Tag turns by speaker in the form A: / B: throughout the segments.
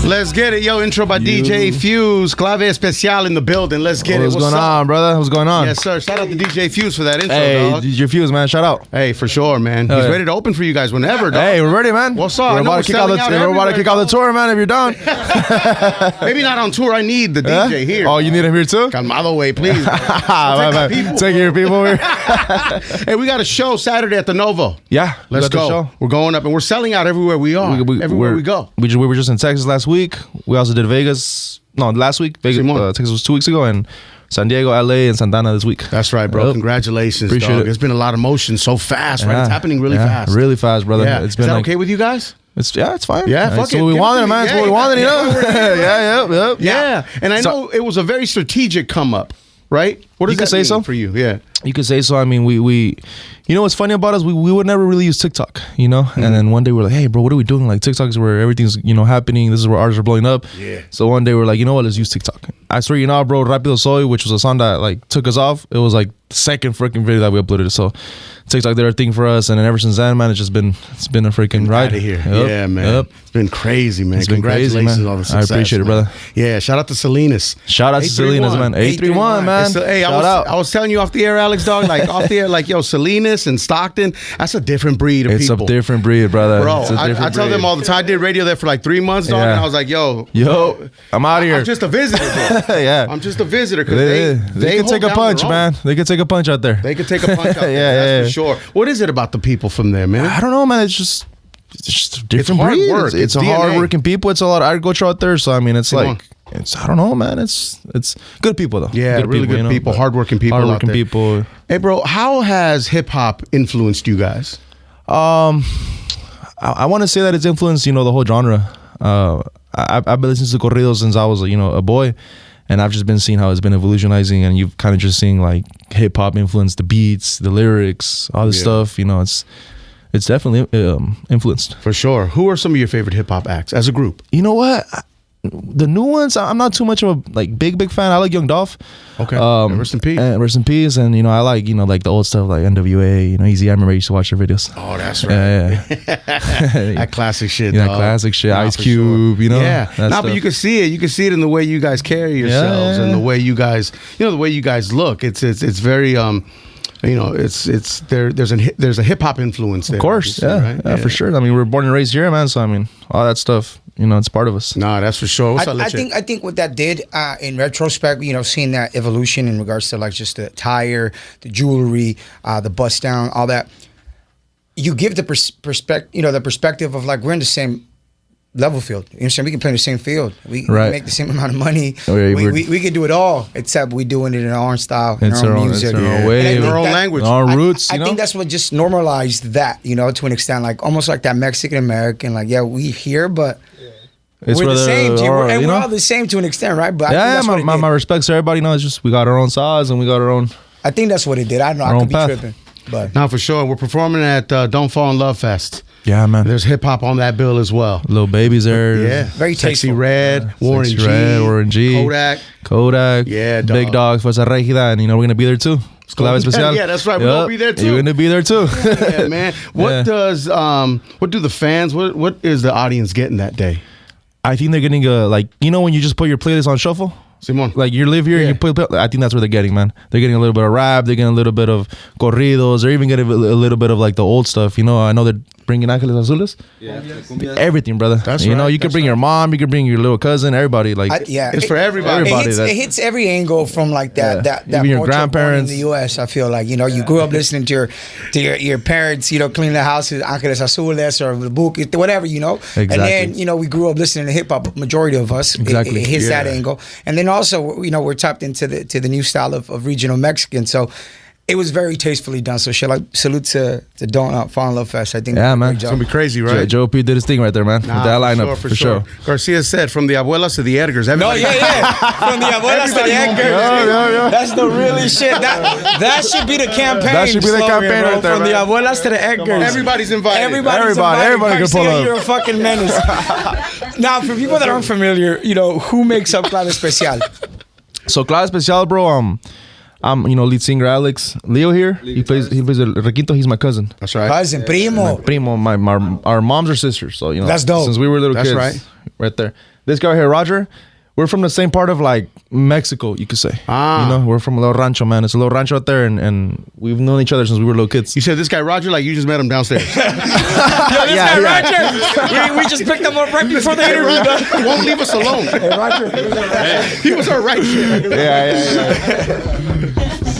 A: Let's get it. Yo, intro by DJ Fuse. Clave Especial in the building. Let's get it.
B: What's going on, brother? What's going on?
A: Yes, sir. Shout out to DJ Fuse for that intro,
B: hey,
A: dog.
B: DJ Fuse, man. Shout out.
A: Hey, for sure, man. He's ready to open for you guys whenever, dog.
B: Hey, we're ready, man.
A: What's up?
B: We're about to kick out the tour, man, if you're down.
A: Maybe not on tour. I need the DJ here.
B: Oh, you need him here too?
A: Calmado way, please.
B: Take your people here.
A: Hey, we got a show Saturday at the Novo.
B: Yeah.
A: Let's go. We're going up, and we're selling out everywhere we are. Everywhere we go.
B: We were just in Texas last week. We also did Vegas. No, last week. Vegas, Texas was 2 weeks ago, and San Diego, LA, and Santana this week.
A: That's right, bro. Congratulations,
B: Appreciate
A: dog.
B: it.
A: There's been a lot of motion so fast, right? It's happening really fast.
B: Really fast, brother.
A: Yeah.
B: It's been
A: Is that okay with you guys?
B: It's fine.
A: Yeah,
B: That's
A: fuck it.
B: what we wanted, man. That's what we wanted, you know?
A: Yeah. And I know it was a very strategic come up, right? What does that mean for you? Yeah.
B: You could say so. I mean, we you know what's funny about us? We would never really use TikTok, you know? Mm-hmm. And then one day we're like, hey, bro, what are we doing? Like, TikTok is where everything's, happening. This is where artists are blowing up. Yeah. So one day we're like, you know what? Let's use TikTok. I swear, bro, Rápido Soy, which was a song that, like, took us off. It was, like, the second freaking video that we uploaded. So TikTok did our thing for us. And then ever since then, man, it's been a freaking ride.
A: Out of here. Yep. Yeah, man. It's been crazy, man. Congratulations on all the success.
B: I appreciate it, brother.
A: Yeah, shout out to Salinas.
B: Shout out to Salinas, man. 831, man.
A: Hey, I was telling you off the air, Alex, dog, like, off the air, like, yo, Salinas and Stockton, that's a different breed of people.
B: It's a different breed, brother.
A: Bro, I tell them all the time. I did radio there for like 3 months, dog, and I was like, yo,
B: I'm out of here.
A: I'm just a visitor, bro.
B: Yeah.
A: I'm just a visitor because
B: they can take a punch, man. They can take a punch out there.
A: They can take a punch out there, that's for sure. What is it about the people from there, man?
B: I don't know, man. It's just a different breed.
A: Work.
B: It's hard-working people. It's a lot of agriculture out there. So, I mean, it's like... I don't know, man. It's good people though.
A: Yeah, really good people, hardworking people.
B: Hardworking people.
A: Hey, bro, how has hip hop influenced you guys?
B: I want to say that it's influenced, the whole genre. I've been listening to corridos since I was, a boy, and I've just been seeing how it's been evolutionizing, and you've kind of just seeing like hip hop influence the beats, the lyrics, all this stuff. It's definitely influenced
A: for sure. Who are some of your favorite hip hop acts as a group?
B: You know what? The new ones, I'm not too much of a big fan. I like Young Dolph.
A: Okay. Rest in peace.
B: Rest in peace. And I like like the old stuff like NWA. Easy. I remember I used to watch their videos.
A: Oh, that's right. Yeah. That classic shit. That
B: classic shit. Ice Cube. Sure.
A: Yeah. But you can see it. You can see it in the way you guys carry yourselves and the way you guys, the way you guys look. It's very there's a hip hop influence there.
B: Of course, right? Yeah, for sure. I mean, we were born and raised here, man. So I mean, all that stuff, it's part of us.
A: Nah, that's for sure.
C: I think what that did in retrospect, seeing that evolution in regards to like just the attire, the jewelry, the bust down, all that. You give the perspective of like we're in the same level field. You know what I'm saying? We can play in the same field. We make the same amount of money. We can do it all, except we're doing it in our own style, in our own music.
B: It's our own way,
A: our own language.
B: Our roots.
C: I think that's what just normalized that, to an extent, like almost like that Mexican American, like, yeah, we here, but we're the same. We're all the same to an extent, right? But
B: my respects to everybody. It's just we got our own size and we got our own.
C: I think that's what it did. I don't know. I could be tripping. But
A: now for sure, we're performing at Don't Fall in Love Fest.
B: Yeah, man.
A: There's hip hop on that bill as well.
B: Little Baby's there.
C: Yeah, very
A: Sexy
C: tasteful.
A: Red, Warren G,
B: Kodak.
A: Yeah, dog.
B: Big Dog, Fuerza Regida, and we're gonna be there too. Clave Especial.
A: Yeah, that's right. We're gonna be there too.
B: You're gonna be there too.
A: Yeah, man. What do the fans? What is the audience getting that day?
B: I think they're getting when you just put your playlist on shuffle.
A: Simon.
B: Like you live here and you put, I think that's what they're getting, man. They're getting a little bit of rap, they're getting a little bit of corridos, they're even getting a little bit of like the old stuff. I know they're bringing Ángeles Azules. Yeah. Everything, brother. That's right. You can bring your mom, you can bring your little cousin, everybody.
A: It's for everybody.
C: It hits every angle from like that
B: even your grandparents
C: in the U.S. I feel like you grew up listening to your parents, cleaning the houses, Ángeles Azules or the book, whatever,
B: Exactly.
C: And then we grew up listening to hip hop. Majority of us,
B: exactly,
C: it hits that angle, and then also we're tapped into the new style of regional Mexican. So it was very tastefully done. So salute to Don't Fall in Love Fest. I think
B: man,
A: it's gonna be crazy, right?
B: Joe P did his thing right there, man. With that lineup for sure.
A: Garcia said from the abuelas to the Edgars.
C: From the abuelas to the Edgars. That's the really shit. That should be the campaign.
B: That should be the campaign right there.
C: From the abuelas to the Edgars.
A: Everybody's invited.
B: Everybody can pull up.
C: You're a fucking menace. Now, for people that aren't familiar, who makes up Clave Especial?
B: So Clave Especial, bro. I'm lead singer Alex. Leo here. He plays el requinto. He's my cousin.
A: That's right.
C: Cousin, primo.
B: Primo. Our moms are sisters. So
C: That's dope.
B: Since we were little kids. Right there. This guy here, Roger. We're from the same part of like Mexico, you could say. We're from a little rancho, man. It's a little rancho out there, and we've known each other since we were little kids.
A: You said this guy Roger, like you just met him downstairs.
C: Roger. We just picked him up right before the interview.
A: He won't leave us alone.
C: Hey, Roger.
A: He was all right.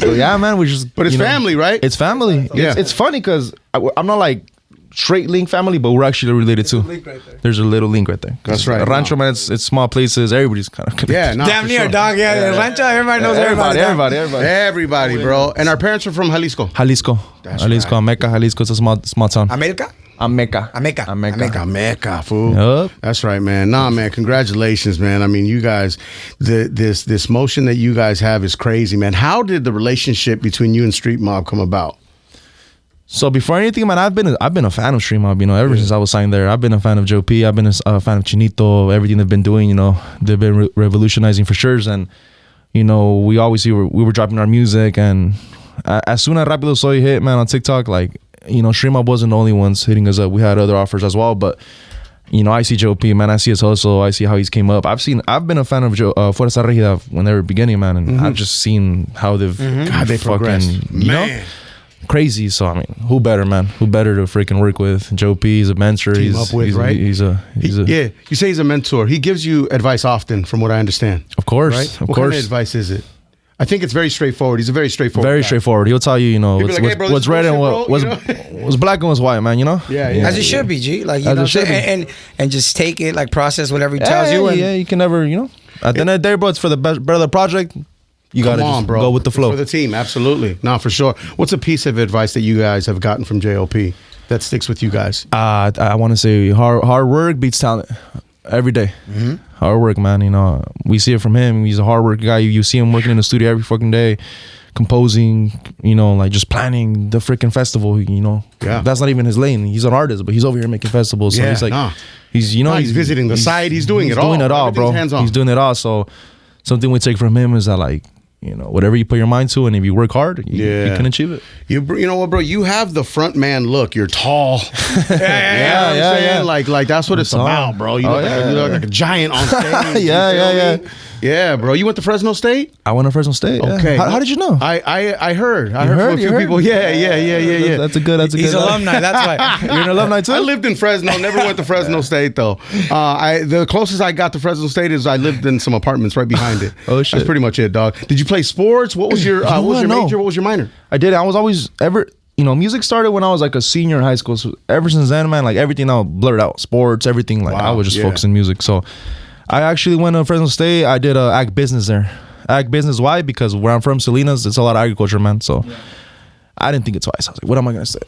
B: So yeah, man, we just.
A: But it's family, right?
B: It's family.
A: Yeah.
B: It's funny because I'm not like straight link family, but we're actually related too. There's a little link right there.
A: That's right.
B: Rancho, man, it's small places. Everybody's kind of connected.
A: Yeah, no,
C: damn near, dog. Yeah, Rancho, everybody knows everybody.
A: Everybody, bro. And our parents are from Jalisco.
B: Jalisco,
A: right.
B: Ameca, Jalisco. It's a small town.
C: America?
A: Ameca, fool.
B: Yep.
A: That's right, man. Nah, man, congratulations, man. I mean, you guys, this motion that you guys have is crazy, man. How did the relationship between you and Street Mob come about?
B: So before anything, man, I've been a fan of Street Mob, ever since I was signed there. I've been a fan of Joe P. I've been a fan of Chinito, everything they've been doing, they've been revolutionizing for sure. And, we always see we were dropping our music, and as soon as Rápido Soy hit, man, on TikTok, like, Street Mob wasn't the only ones hitting us up. We had other offers as well, but I see Joe P, man. I see his hustle. I see how he's came up. I've been a fan of Fuerza Regida when they were beginning, man, and I've just seen how they've
A: God, they progressed, man.
B: Crazy. So I mean, who better, man? Who better to freaking work with? Joe P. He's a mentor.
A: Team up with, right?
B: He's a
A: yeah. You say he's a mentor. He gives you advice often, from what I understand.
B: Of course,
A: right?
B: Of
A: what
B: course.
A: kind of advice is it? I think it's very straightforward. He's a very straightforward.
B: Very
A: guy.
B: straightforward. He'll tell you,
A: like, hey, bro,
B: what's red and what's black and what's white, man.
A: Yeah.
C: As it should be, G. Like as it should be. And just take it, like process whatever he tells you. And
B: you can never, At the end of the day, bro, it's for the better project. You gotta just go with the flow.
A: For the team, absolutely. No, for sure. What's a piece of advice that you guys have gotten from JLP that sticks with you guys?
B: I want to say hard work beats talent every day. Hard work, man. We see it from him. He's a hard work guy. You see him working in the studio every fucking day, composing. Like just planning the freaking festival.
A: Yeah.
B: That's not even his lane. He's an artist, but he's over here making festivals. So he's like, he's
A: visiting the site. He's doing it all.
B: He's doing it all, bro. He's doing it all. So something we take from him is that, like, whatever you put your mind to, and if you work hard, you can achieve it.
A: You know what, bro? You have the front man look. You're tall. Yeah. Like that's what it's about, bro. You look like a giant on stage. Yeah, bro. You went to Fresno State?
B: I went to Fresno State.
A: Okay.
B: How did you know?
A: I heard. I heard from a few people. Yeah.
B: That's a good.
C: He's alumni. That's why.
B: You're an alumni too.
A: I lived in Fresno. Never went to Fresno State though. The closest I got to Fresno State is I lived in some apartments right behind it.
B: Oh shit.
A: That's pretty much it, dog. Did you play sports? What was your major? What was your minor?
B: I did. I was always music started when I was like a senior in high school. So ever since then, man, like everything now blurred out. Sports, everything. Like I was just focused on music. So I actually went to Fresno State. I did ag business there. Ag business. Why? Because where I'm from, Salinas, it's a lot of agriculture, man. So I didn't think it twice. I was like, what am I gonna say?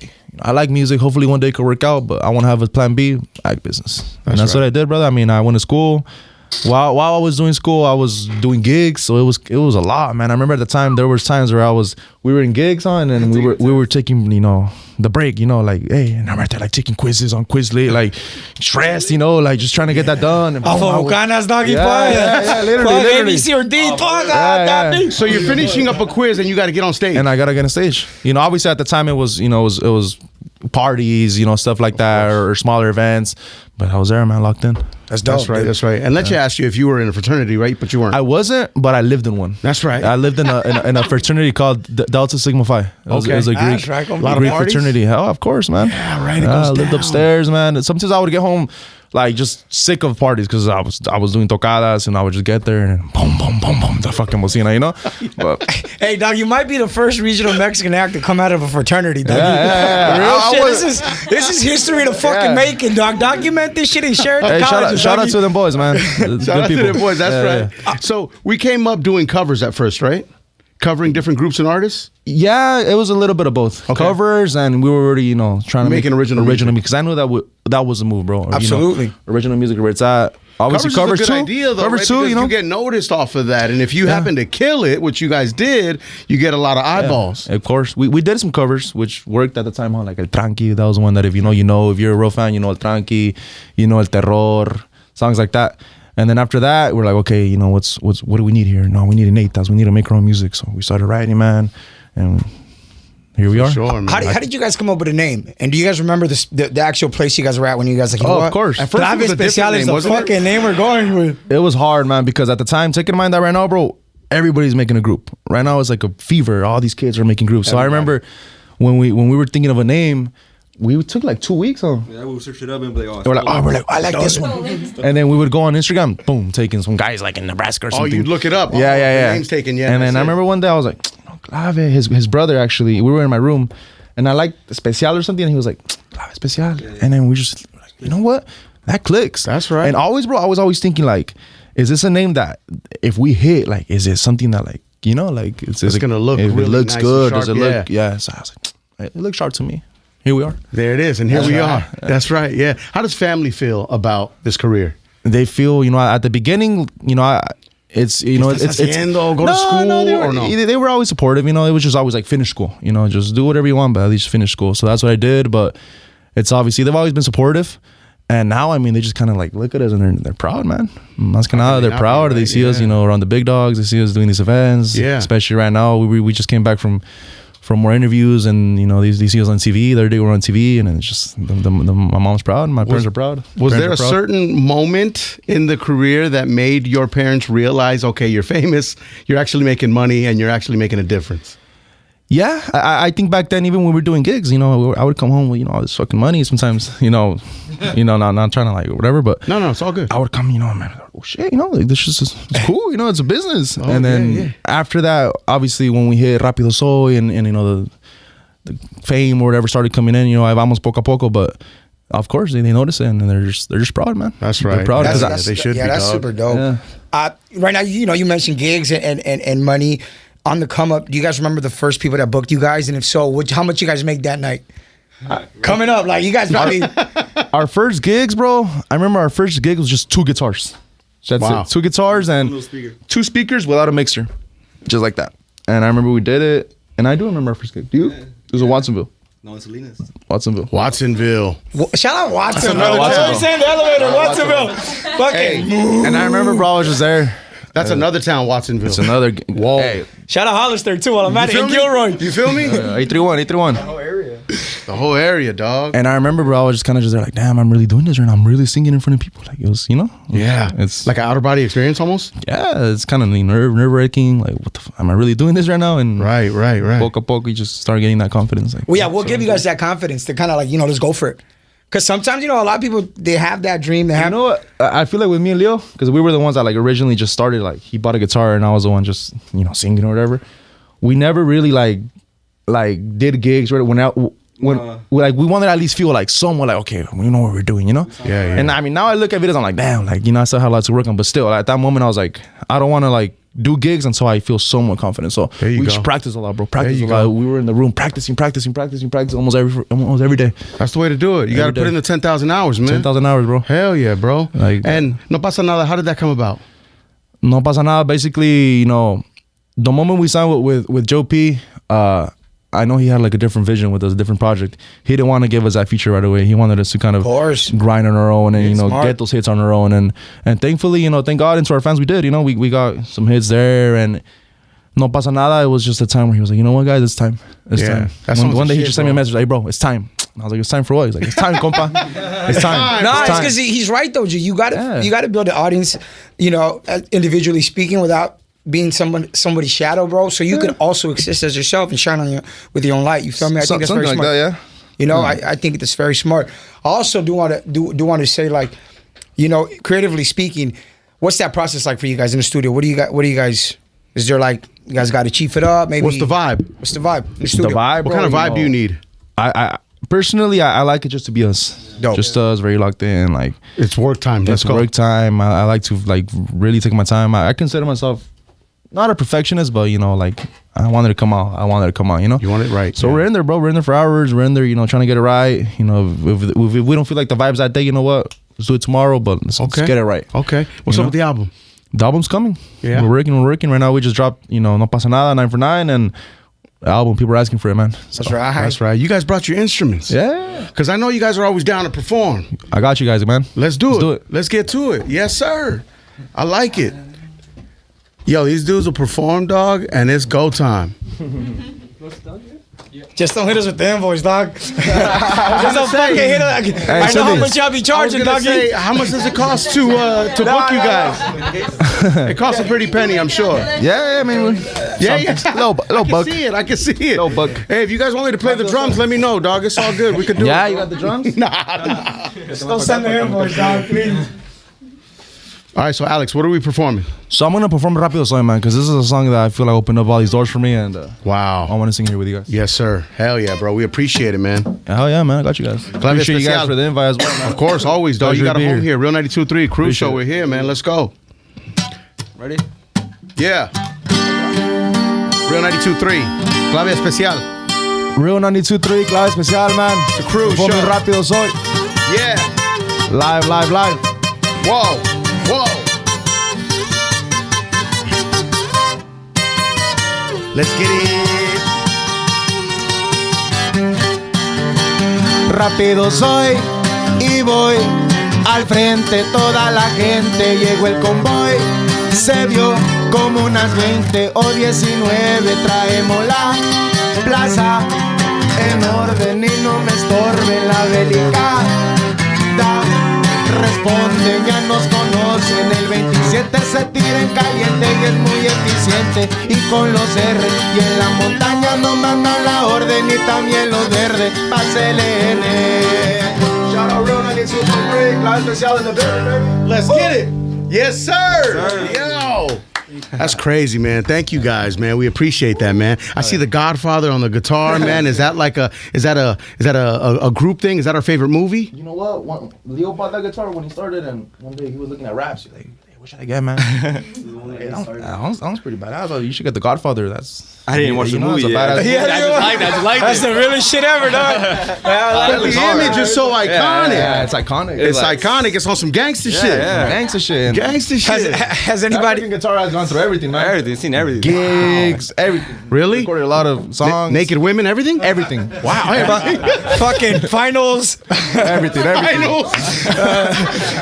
B: I like music. Hopefully one day it could work out, but I want to have a plan B. Ag business. That's what I did, brother. I mean, I went to school. While I was doing school, I was doing gigs, so it was a lot, man. I remember at the time there was times where we were in gigs and we were taking the break, like, hey, and I'm right there like taking quizzes on Quizlet, like stressed, like just trying to get that done. And
C: off of Bucanas, doggy.
B: Yeah, literally.
C: ABC or D.
A: So you're finishing up a quiz and you got to get on stage.
B: And I gotta get on stage. Obviously at the time it was parties, stuff like that, or smaller events. But I was there, man, locked in.
C: That's dope.
A: That's right. And let's ask you if you were in a fraternity, right? But you weren't.
B: I wasn't, but I lived in one.
A: That's right.
B: I lived in a fraternity called Delta Sigma Phi. It was a Greek fraternity. Hell, of course, man.
A: Yeah, right.
B: I lived upstairs, man. Sometimes I would get home like just sick of parties because I was doing tocadas and I would just get there and boom, boom, boom, boom, the fucking bocina, But
C: hey, dog, you might be the first regional Mexican act to come out of a fraternity, dog.
B: Yeah.
C: Real shit. This is history to fucking making, dog. Document this shit and share it to college.
B: Shout out to them boys, man.
A: Shout out to them boys. That's right. So we came up doing covers at first, right? Covering different groups and artists?
B: Yeah, it was a little bit of both. Okay. Covers, and we were already, trying to make
A: an original music.
B: Because I knew that was the move, bro.
C: Absolutely.
B: Original music where it's at. Obviously, covers
A: is a good
B: too.
A: idea, though,
B: Covers
A: right?
B: too,
A: because you get noticed off of that. And if you happen to kill it, which you guys did, you get a lot of eyeballs.
B: Yeah. Of course. We did some covers, which worked at the time, like El Tranqui. That was one that if if you're a real fan, El Tranqui, El Terror, songs like that. And then after that, we're like, okay, you know, what do we need here? No, we need an 8,000. We need to make our own music. So we started writing, man, and here we are.
A: Sure, man.
C: How did you guys come up with a name? And do you guys remember the actual place you guys were at when you guys like? You know
B: of course.
C: At first, Clave Especial is the fucking name we're going with.
B: It was hard, man, because at the time, take in mind that right now, bro, everybody's making a group. Right now, it's like a fever. All these kids are making groups. So I remember when we were thinking of a name. We took like 2 weeks, huh?
D: Yeah, we would search it up and be like,
B: we're like, I like this one. And then we would go on Instagram, boom, taking some guys like in Nebraska or something.
A: Oh, you'd look it up.
B: Yeah.
A: The name's taken, yeah.
B: And then I remember one day I was like, Clave, his brother actually, we were in my room and I liked Especial or something. And he was like, Clave Especial. Yeah. And then we just, like, you know what? That clicks.
A: That's right.
B: And always, bro, I was always thinking like, is this a name that if we hit, like, is it something that like, you know, like, it's
A: going to look really
B: it looks
A: nice
B: good.
A: and sharp,
B: Does it look, yeah. So I was like, it looks sharp to me. Here we are.
A: There it is, and here we are. That's right. Yeah. How does family feel about this career?
B: They feel, you know, at the beginning, you know, it's you know, it's
A: go to school or no?
B: They were always supportive. You know, it was just always like finish school. You know, just do whatever you want, but at least finish school. So that's what I did. But it's obviously they've always been supportive. And now, I mean, they just kind of like look at us and they're proud, man. Más que nada, they're proud. They see us, you know, around the big dogs. They see us doing these events.
A: Yeah.
B: Especially right now, we just came back from more interviews, and you know, they see us on TV. The other day we were on TV, and it's just my mom's proud, my parents are proud.
A: Was there a certain moment in the career that made your parents realize, okay, you're famous, you're actually making money, and you're actually making a difference?
B: Yeah, I think back then, even when we were doing gigs, you know, I would come home with, you know, all this fucking money. Sometimes, you know, not trying to like whatever, but
A: no, it's all good.
B: I would come, you know, man, oh shit, you know, like this is it's cool, you know, it's a business. And then after that, obviously, when we hit Rápido Soy and you know the fame or whatever started coming in, you know, I vamos poco a poco, but of course they notice it and they're just proud, man.
A: That's right.
B: They're proud.
A: They should be.
C: Yeah, that's super dope.
B: Yeah.
C: Right now, you know, you mentioned gigs and money. On the come up, do you guys remember the first people that booked you guys? And if so, how much you guys make that night? Coming up, like you guys probably.
B: Our first gigs, bro. I remember our first gig was just 2 guitars. That's it. 2 guitars and 2 speakers without a mixer, just like that. And I remember we did it. And I do remember our first gig. Do you? It was in Watsonville.
D: No, in Salinas.
B: Watsonville.
C: Shout out Watson.
B: Watsonville.
C: Saying the elevator, Watsonville. Fucking.
B: And I remember, bro, I was just there.
A: That's another town, Watsonville.
B: It's another.
A: Whoa.
B: Hey.
C: Shout out Hollister too while I'm at it. And Gilroy.
A: You feel me?
B: 831.
A: The whole area, dog.
B: And I remember, bro, I was just kind of just there like, damn, I'm really doing this right now. I'm really singing in front of people. Like, it was, you know?
A: Yeah.
B: It's
A: like an outer body experience almost?
B: Yeah, it's kind of nerve-wracking. Like, what the am I really doing this right now? And
A: right.
B: Poco a poco, you just start getting that confidence. Like,
C: well, yeah, we'll give you guys that confidence to kind of like, you know, let's go for it. Because sometimes, you know, a lot of people, they have that dream.
B: You know what? I feel like with me and Leo, because we were the ones that like originally just started, like he bought a guitar and I was the one just, you know, singing or whatever. We never really like did gigs right when like we wanted to at least feel like somewhat like, okay, we know what we're doing, you know?
A: Yeah.
B: And I mean, now I look at videos, I'm like, damn, like, you know, I still have a lot to work on, but still at that moment I was like, I don't want to like do gigs until I feel somewhat confident. So we just practice a lot, bro. Practice a lot. We were in the room practicing almost every day.
A: That's the way to do it. You got to put in the 10,000 hours, man.
B: 10,000 hours, bro.
A: Hell yeah, bro.
B: Like,
A: and No Pasa Nada, how did that come about?
B: No Pasa Nada, basically, you know, the moment we signed with Joe P, I know he had like a different vision with us, a different project. He didn't want to give us that feature right away. He wanted us to kind of grind on our own and, you know, get those hits on our own. And thankfully, you know, thank God and to our fans, we did. You know, we got some hits there. And No Pasa Nada, it was just a time where he was like, you know what, guys, it's time. It's time. One day he just sent me a message, hey, bro, it's time. And I was like, it's time for what? He's like, it's time, compa. It's time.
C: No, it's because he's right, though, G. You got to build an audience, you know, individually speaking without being somebody's shadow, bro, so you can also exist as yourself and shine with your own light. You feel me? I think that's very smart.
B: Like that, yeah.
C: You know, I think that's very smart. I also do want to say, like, you know, creatively speaking, what's that process like for you guys in the studio? What do you guys? Is there like you guys got to chief it up? Maybe.
A: What's the vibe?
C: What's the vibe in the studio?
B: The vibe.
A: What kind of vibe do you need?
B: I personally, I like it just to be us.
C: Dope.
B: Just us, very locked in. Like
A: it's work time.
B: It's work time. I like to like really take my time. I consider myself not a perfectionist, but you know, like I wanted to come out. You know,
A: you want it right.
B: So we're in there, bro. We're in there for hours. We're in there, you know, trying to get it right. You know, if we don't feel like the vibes that day, you know what? Let's do it tomorrow. But let's get it right.
A: Okay. What's up with the album?
B: The album's coming.
A: Yeah,
B: we're working right now. We just dropped, you know, No Pasa Nada 9 for 9, and the album. People are asking for it, man. So,
A: That's right. You guys brought your instruments.
B: Yeah.
A: Because I know you guys are always down to perform.
B: I got you guys, man.
A: Let's do it. Let's get to it. Yes, sir. I like it. Yo, these dudes will perform, dog, and it's go time.
C: Just don't hit us with the invoice, dog. Just don't fucking hit us. I know how much y'all be charging, dog.
A: How much does it cost to book you guys? It costs a pretty penny, I'm sure.
B: Yeah, I mean, little buck.
A: I can see it.
B: Little buck.
A: Hey, if you guys want me to play the drums, let me know, dog. It's all good. We could do it.
B: Yeah, you got the drums?
A: Nah.
C: Don't send the invoice, dog, please.
A: All right, so Alex, what are we performing?
B: So I'm gonna perform Rápido Soy, man, because this is a song that I feel like opened up all these doors for me, and
A: wow,
B: I want to sing here with you guys.
A: Yes, sir. Hell yeah, bro. We appreciate it, man.
B: Hell yeah, man. I got you guys. Appreciate you guys for the invite as well, man.
A: Of course, always, dog. You got a home here. Real 92.3 Cruz Show. We're here, man. Let's go.
B: Ready?
A: Yeah. Real 92.3 Clave Especial.
B: Real 92.3 Clave Especial, man.
A: The Cruz Show.
B: Rápido Soy.
A: Yeah.
B: Live.
A: Whoa. Let's get it.
E: Rápido soy y voy al frente, toda la gente, llegó el convoy, se vio como unas 20 o 19, traemos la plaza en orden y no me estorbe la bélica. Responden, ya nos conocen, el 27 se tira en caliente y es muy eficiente, y con los R y en la montaña nos mandan la orden, y también los verdes, pásele N. Shout out Real 92.3, Clave Especial in the building, baby.
A: Let's get it. Yes, sir. Yo. That's crazy, man. Thank you guys, man. We appreciate that, man. I see the Godfather on the guitar, man. Is that a group thing? Is that our favorite movie?
B: You know what? Leo bought that guitar when he started, and one day he was looking at raps. He's like, hey, what should I get, man? That sounds pretty badass. You should get the Godfather.
D: I didn't watch the movie.
C: I just like that's the realest shit ever, dog.
A: The image is so iconic.
B: Yeah, it's iconic.
A: It's iconic. It's on some gangster shit.
D: Yeah.
B: Gangster shit.
C: Has anybody?
B: That guitar has gone through everything, man.
D: Everything, seen everything.
B: Gigs, everything.
A: Really?
B: Recorded a lot of songs.
A: Naked women, everything?
B: Everything.
A: Wow.
C: Fucking finals.
B: Everything.
A: Finals.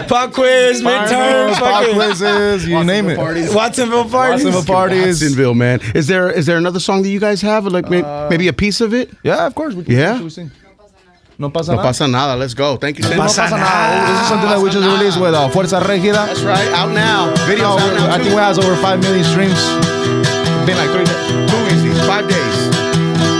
C: Pop quiz, midterm,
B: Pop
C: fucking
B: quizzes, you name it.
C: Watsonville parties.
B: Watsonville.
A: Man. Is there another song that you guys have? Like maybe a piece of it?
B: Yeah, of course.
A: Yeah?
B: We sing. No pasa
A: No
B: nada.
A: pasa nada. Let's go. Thank you, Sid.
B: No pasa nada. This is something that we just released with Fuerza Régida.
A: That's right. Out now. Video's out now.
B: I think it has over 5 million streams. Been like 3 days.
A: Too easy. 5 days.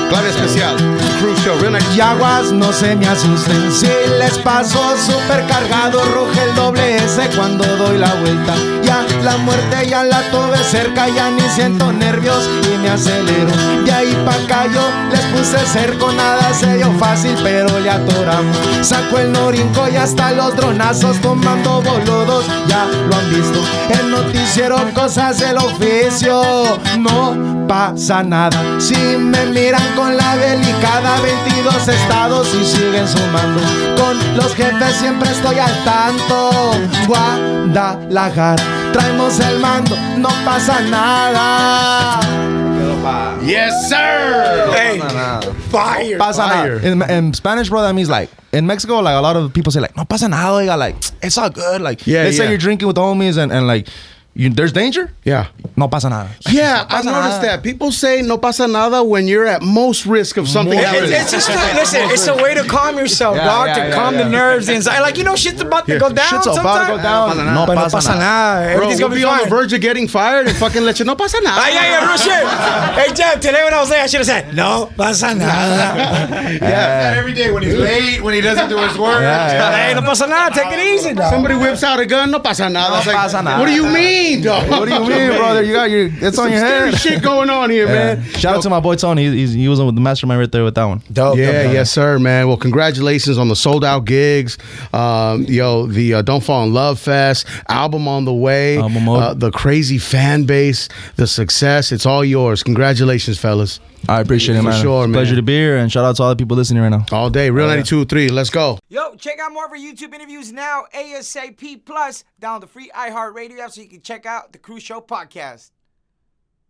A: Clave Especial. Cruz Show. Real nice.
E: Yaguas, no se me asusten, si les paso súper cargado, ruge el doble S cuando doy la vuelta. Ya la muerte ya la tuve cerca, ya ni siento nervios y me acelero. De ahí pa' acá yo les puse cerco, nada se dio fácil pero le atoramos. Saco el norinco y hasta los dronazos tomando boludos, ya lo han visto. El noticiero, cosas del oficio, no pasa nada. Si me miran con la delicada, 22 estados y siguen sumando. Con los jefes siempre estoy al tanto. Guadalajara, traemos el mando, no pasa nada.
A: Yes, sir.
C: Hey, fire.
B: Pasa nada. In Spanish, bro, that means like, in Mexico, like a lot of people say like, no pasa nada, oiga, like, it's all good. Like, let's say you're drinking with the homies and like, there's danger?
A: Yeah.
B: No pasa nada.
A: Yeah, I've noticed that. People say no pasa nada when you're at most risk of something happening.
C: It's just listen, it's a way to calm yourself, dog, to calm the nerves, the anxiety. Like, you know, shit's about to go down.
B: Shit's about to go down.
C: No pasa nada. Everything's
A: Bro,
C: gonna be
A: on the
C: fine.
A: verge of getting fired and fucking let you no pasa nada.
C: Yeah, real shit. Hey, Jeff, today when I was late, I should have said, no pasa nada.
A: Yeah, every day when he's late, when he doesn't do his work.
C: Hey, no pasa nada. Take it easy, dog.
A: Somebody whips out a gun, no pasa nada.
B: No pasa nada.
A: What do you mean, dog?
B: What do you mean, brother? You got it's on your head.
A: There's shit going on here, man.
B: Shout out to my boy Tony. He was with the mastermind right there with that one.
C: Dope.
A: Yes, sir, man. Well, congratulations on the sold out gigs. The Don't Fall in Love Fest album on the way. The crazy fan base, the success. It's all yours. Congratulations, fellas.
B: I appreciate it, man.
A: For sure, man.
B: Pleasure to be here, and shout out to all the people listening right now.
A: All day. Real 92.3. Let's go.
F: Yo, check out more of our YouTube interviews now, ASAP+. Download the free iHeartRadio app so you can check out the Cruz Show podcast.